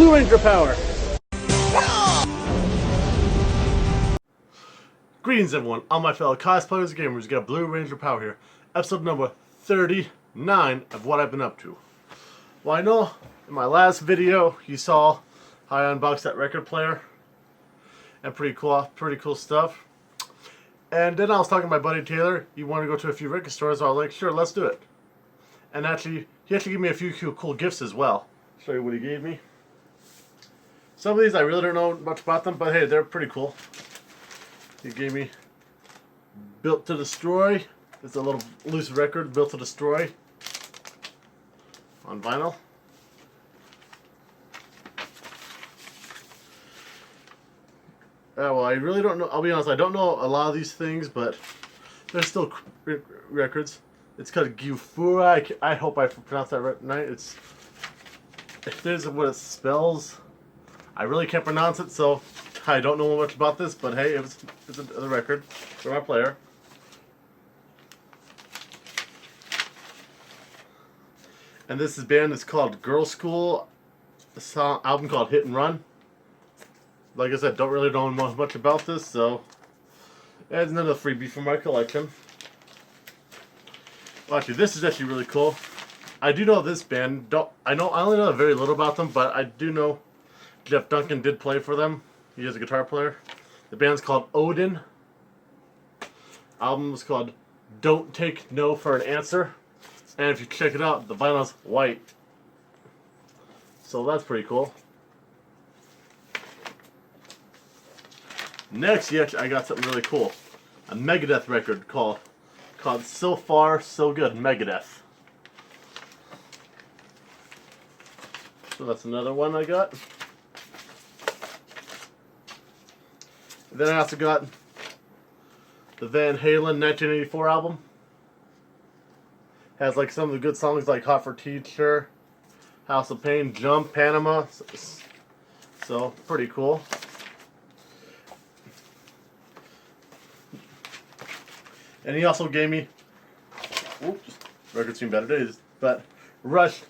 Blue Ranger power. Greetings everyone, all my fellow cosplayers and gamers. We got Blue Ranger power here. Episode number 39 of what I've been up to. Well, I know in my last video you saw how I unboxed that record player. And pretty cool stuff. And then I was talking to my buddy Taylor. He wanted to go to a few record stores, so I was like, sure, let's do it. And actually, he actually gave me a few cool gifts as well. I'll show you what he gave me. Some of these I really don't know much about them, but hey, they're pretty cool. He gave me Built to Destroy. It's a little loose record, Built to Destroy, on vinyl. Well, I really don't know. I'll be honest, I don't know a lot of these things, but they're still records. It's called Gufura. I hope I pronounced that right. It's, there's what it spells. I really can't pronounce it, so I don't know much about this, but hey, it's a record for my player. And this band is called Girl School. A song, album called Hit and Run. Like I said, don't really know much about this, so it's another freebie from my collection. Well, actually, this is actually really cool. I do know this band. I only know very little about them, but I do know Jeff Duncan did play for them. He is a guitar player. The band's called Odin. Album is called Don't Take No for an Answer. And if you check it out, the vinyl's white. So that's pretty cool. Next, I got something really cool. A Megadeth record called So Far, So Good, Megadeth. So that's another one I got. Then I also got the Van Halen 1984 album. Has like some of the good songs like Hot for Teacher, House of Pain, Jump, Panama. So pretty cool. And he also gave me, oops, record seen better days, but Rush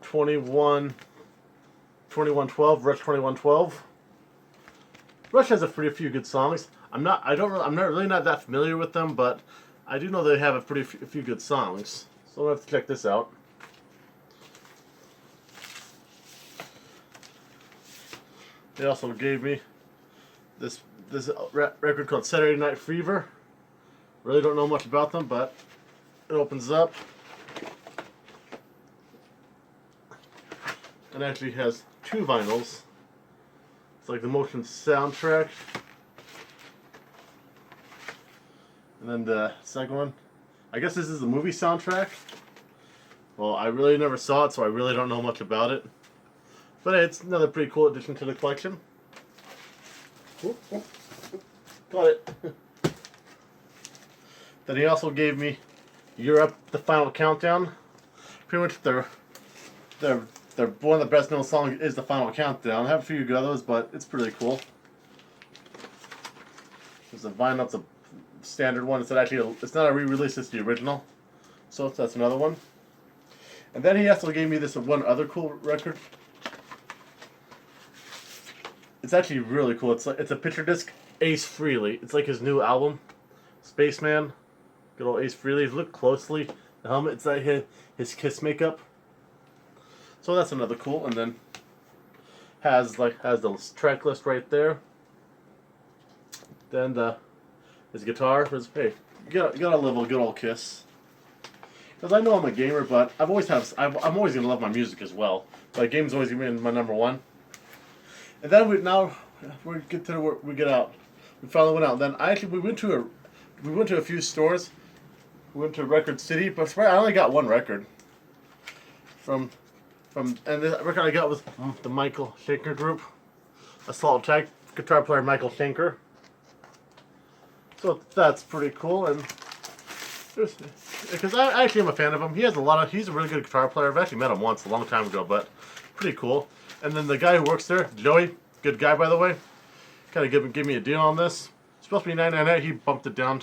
2112, Rush 2112. Rush has a few good songs. I'm not really that familiar with them, but I do know they have a few good songs. So we'll have to check this out. They also gave me this record called Saturday Night Fever. Really don't know much about them, but it opens up and actually has two vinyls. It's like the motion soundtrack, and then the second one, I guess this is the movie soundtrack. Well, I really never saw it, so I really don't know much about it, but hey, it's another pretty cool addition to the collection. Got it. Then he also gave me Europe, the Final Countdown. Pretty much they're one of the best known songs is the Final Countdown. I have a few others, but it's pretty cool. There's a vinyl, it's a standard one. It's not a re-release, it's the original. So that's another one. And then he also gave me this one other cool record. It's actually really cool. It's a picture disc, Ace Frehley. It's like his new album, Spaceman. Good old Ace Frehley. Look closely. The helmet, it's like his Kiss makeup. So that's another cool. And then has the track list right there. Then his guitar. Hey, you gotta love a good old Kiss. Because I know I'm a gamer, but I'm always gonna love my music as well. But game's always gonna be my number one. And then we get to where we get out. We finally went out. Then we went to a few stores. We went to Record City, but I only got one record. And the record I got was the Michael Schenker Group. Assault Attack guitar player Michael Schenker. So that's pretty cool, and because I actually am a fan of him. He's a really good guitar player. I've actually met him once a long time ago, but pretty cool. And then the guy who works there, Joey, good guy by the way, kind of gave me a deal on this. It's supposed to be $9.99. He bumped it down.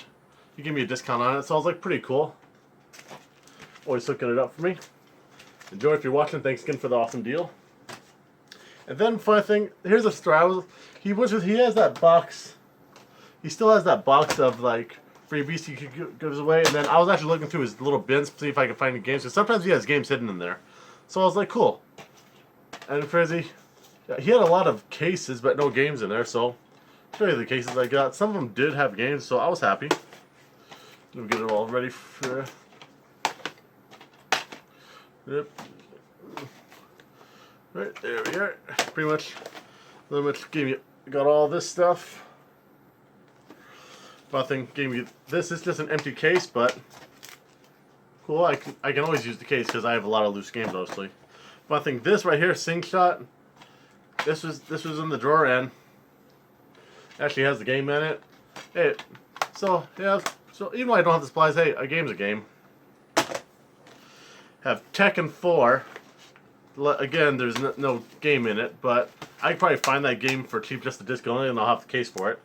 He gave me a discount on it, so I was like, pretty cool. Always hooking it up for me. Enjoy if you're watching. Thanks again for the awesome deal. And then funny thing, here's a story. He has that box. He still has that box of like freebies he gives away. And then I was actually looking through his little bins to see if I could find any games. Because sometimes he has games hidden in there. So I was like, cool. And crazy, he had a lot of cases, but no games in there. So I'll show you the cases I got. Some of them did have games, so I was happy. We'll get it all ready for. Yep. Right, there we are. Pretty much got all this stuff. Nothing gave me this. Is just an empty case, but cool. I can always use the case because I have a lot of loose games, obviously. But I think this right here, Sing Shot. This was in the drawer and actually has the game in it. Hey, so yeah. So even though I don't have the supplies, hey, a game's a game. Have Tekken 4. Again, there's no game in it, but I could probably find that game for cheap, just the disc only, and I'll have the case for it.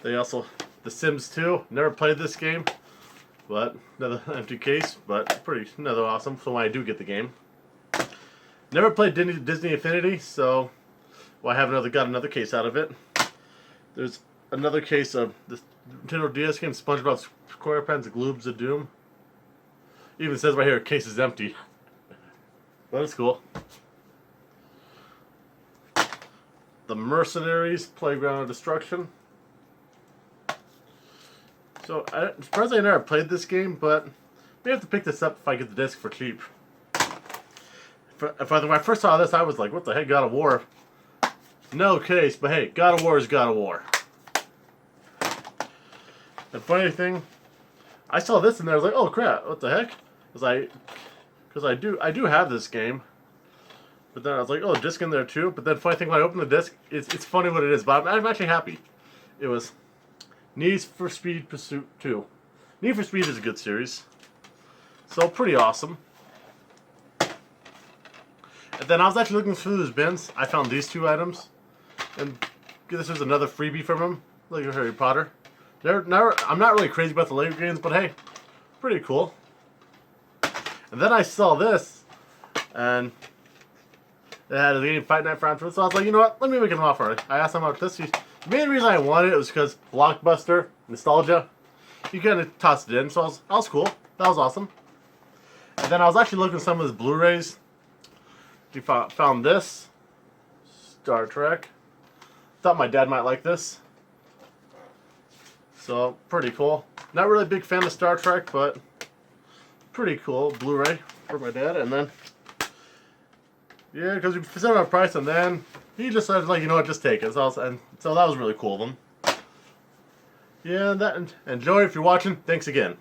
They also, The Sims 2. Never played this game, but another empty case, but another awesome. So when I do get the game, never played Disney Infinity, so I have got another case out of it. There's another case of this Nintendo DS game, SpongeBob SquarePants Gloobs of Doom. It even says right here, case is empty. But it's cool. The Mercenaries Playground of Destruction. So I'm surprised I never played this game, but may have to pick this up if I get the disc for cheap. When I first saw this, I was like, what the heck, God of War? No case, but hey, God of War is God of War. And funny thing, I saw this in there, I was like, oh crap, what the heck? Because I do have this game. But then I was like, oh, disc in there too. But then funny thing, when I open the disc, it's funny what it is, but I'm actually happy. It was Need for Speed Pursuit 2. Need for Speed is a good series. So pretty awesome. And then I was actually looking through those bins. I found these two items. And this is another freebie from him. Look at Harry Potter. I'm not really crazy about the Lego games, but hey, pretty cool. And then I saw this, and they had a game Fight Night Friday, so I was like, you know what, let me make an offer. I asked him about this. The main reason I wanted it was because Blockbuster, nostalgia, you kind of tossed it in, so that was cool. That was awesome. And then I was actually looking at some of his Blu-rays. We found this, Star Trek. Thought my dad might like this. So, pretty cool. Not really a big fan of Star Trek, but pretty cool Blu-ray for my dad. And then, yeah, because we set on a price, and then he just said, like, you know what, just take it. So that was really cool of him. Yeah, and Joey, if you're watching, thanks again.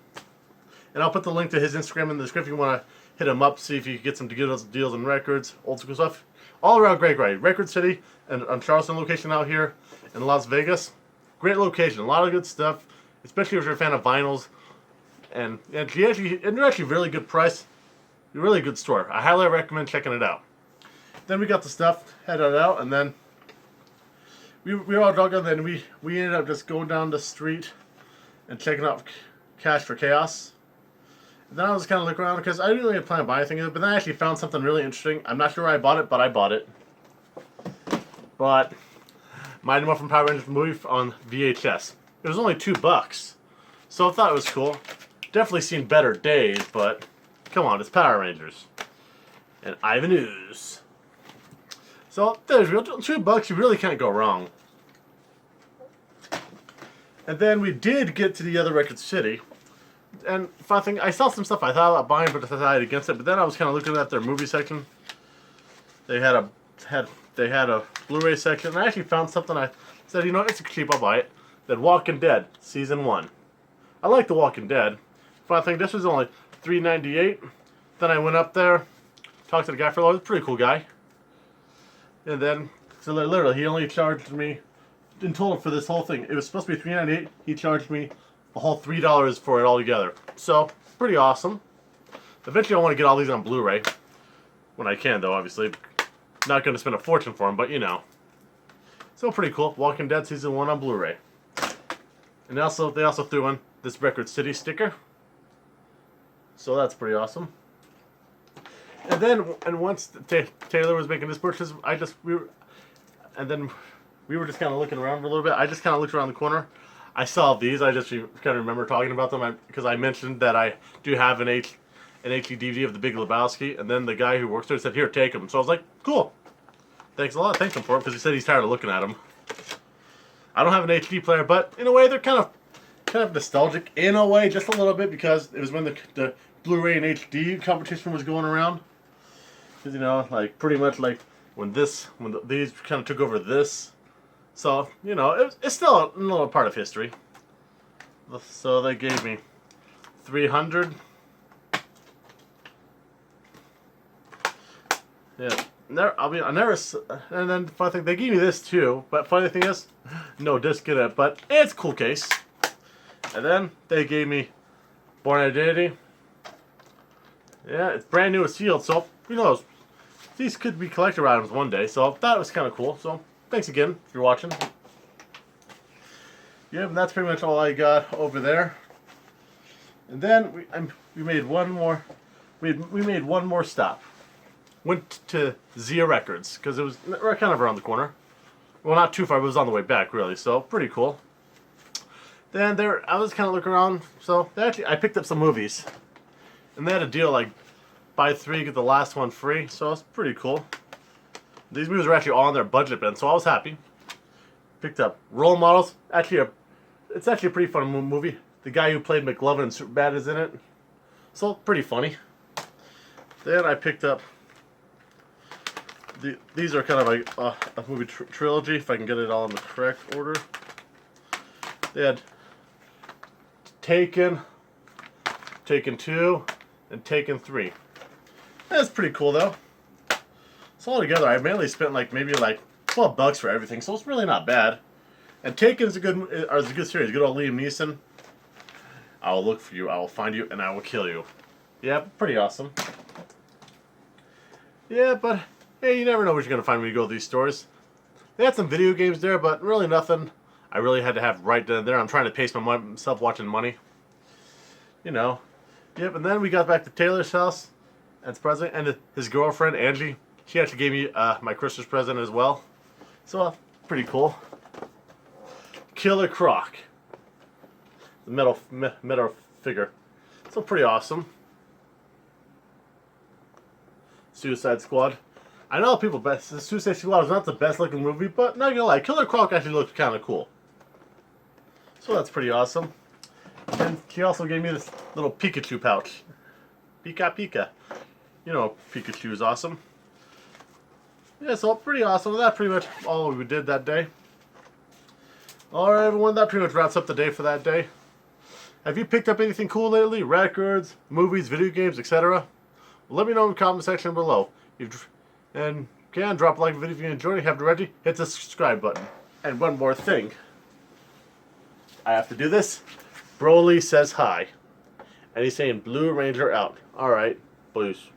And I'll put the link to his Instagram in the description if you want to hit him up, see if you can get some deals and records, old school stuff. All around great. Record City and Charleston location out here in Las Vegas. Great location, a lot of good stuff, especially if you're a fan of vinyls. And they're actually really good price, really good store. I highly recommend checking it out. Then we got the stuff, headed out, and then we were all drunk, and then we ended up just going down the street and checking out Cash for Chaos. And then I was kind of looking around because I didn't really plan on buying anything, but then I actually found something really interesting. I'm not sure where I bought it, but I bought it. But Mighty Morphin Power Rangers movie on VHS. It was only $2, so I thought it was cool. Definitely seen better days, but come on, it's Power Rangers and Ivan Ooze. So there's $2. You really can't go wrong. And then we did get to the other Record City, and I saw some stuff I thought about buying, but I decided against it. But then I was kind of looking at their movie section. They had a Blu-ray section, and I actually found something. I said, you know, it's cheap, I'll buy it. Then Walking Dead Season 1. I like The Walking Dead. But I think this was only $3.98. Then I went up there, talked to the guy for a little. Pretty cool guy. And then, so literally, he only charged me, in total for this whole thing, it was supposed to be $3.98. He charged me a whole $3 for it all together. So, pretty awesome. Eventually I want to get all these on Blu-ray. When I can, though, obviously. Not going to spend a fortune for them, but you know. So pretty cool. Walking Dead Season 1 on Blu-ray. And they also threw in this Record City sticker. So that's pretty awesome. And then, and once Taylor was making this purchase, we were just kind of looking around for a little bit. I just kind of looked around the corner. I saw these. I just kind of remember talking about them because I mentioned that I do have an HD DVD of The Big Lebowski, and then the guy who works there said, "Here, take them." So I was like, "Cool, thanks a lot." Thanked him for it because he said he's tired of looking at them. I don't have an HD player, but in a way, they're kind of nostalgic in a way, just a little bit, because it was when the Blu-ray and HD competition was going around. Because, you know, like pretty much like when these kind of took over this. So, you know, it's still a little part of history. So they gave me 300. Yeah, I never, and then funny thing, they gave me this too, but funny thing is, no disc in it, but it's a cool case. And then they gave me Born Identity. Yeah, it's brand new, it's sealed, so who knows? These could be collector items one day, so that was kind of cool. So thanks again if you're watching. Yeah, and that's pretty much all I got over there. And then we made one more. We made one more stop. Went to Zia Records because it was kind of around the corner. Well, not too far, but it was on the way back, really. So pretty cool. Then I was kind of looking around. So I picked up some movies, and they had a deal like buy 3 get the last one free. So it's pretty cool. These movies were actually all on their budget bin, so I was happy. Picked up Role Models. It's actually a pretty fun movie. The guy who played McLovin in Superbad is in it, so pretty funny. Then I picked up. These are kind of like a movie trilogy, if I can get it all in the correct order. They had Taken, Taken 2, and Taken 3. That's pretty cool though. So altogether, I mainly spent maybe $12 for everything, so it's really not bad. And Taken's a good series. Good old Liam Neeson. I will look for you, I will find you, and I will kill you. Yeah, pretty awesome. Yeah, but hey, you never know what you're going to find when you go to these stores. They had some video games there, but really nothing I really had to have right then and there. I'm trying to pace myself watching money. You know. Yep, and then we got back to Taylor's house, and his girlfriend, Angie, she actually gave me my Christmas present as well. So, pretty cool. Killer Croc. The metal figure. So, pretty awesome. Suicide Squad. I know people Suicide Squad is not the best looking movie, but not gonna lie, Killer Croc actually looks kind of cool. So that's pretty awesome. And she also gave me this little Pikachu pouch. Pika Pika. You know, Pikachu is awesome. Yeah, so pretty awesome. That's pretty much all we did that day. Alright everyone, that pretty much wraps up the day for that day. Have you picked up anything cool lately? Records, movies, video games, etc.? Well, let me know in the comment section below. And drop a like video if you enjoyed it. Have it ready. Hit the subscribe button. And one more thing. I have to do this. Broly says hi. And he's saying Blue Ranger out. Alright. Blues.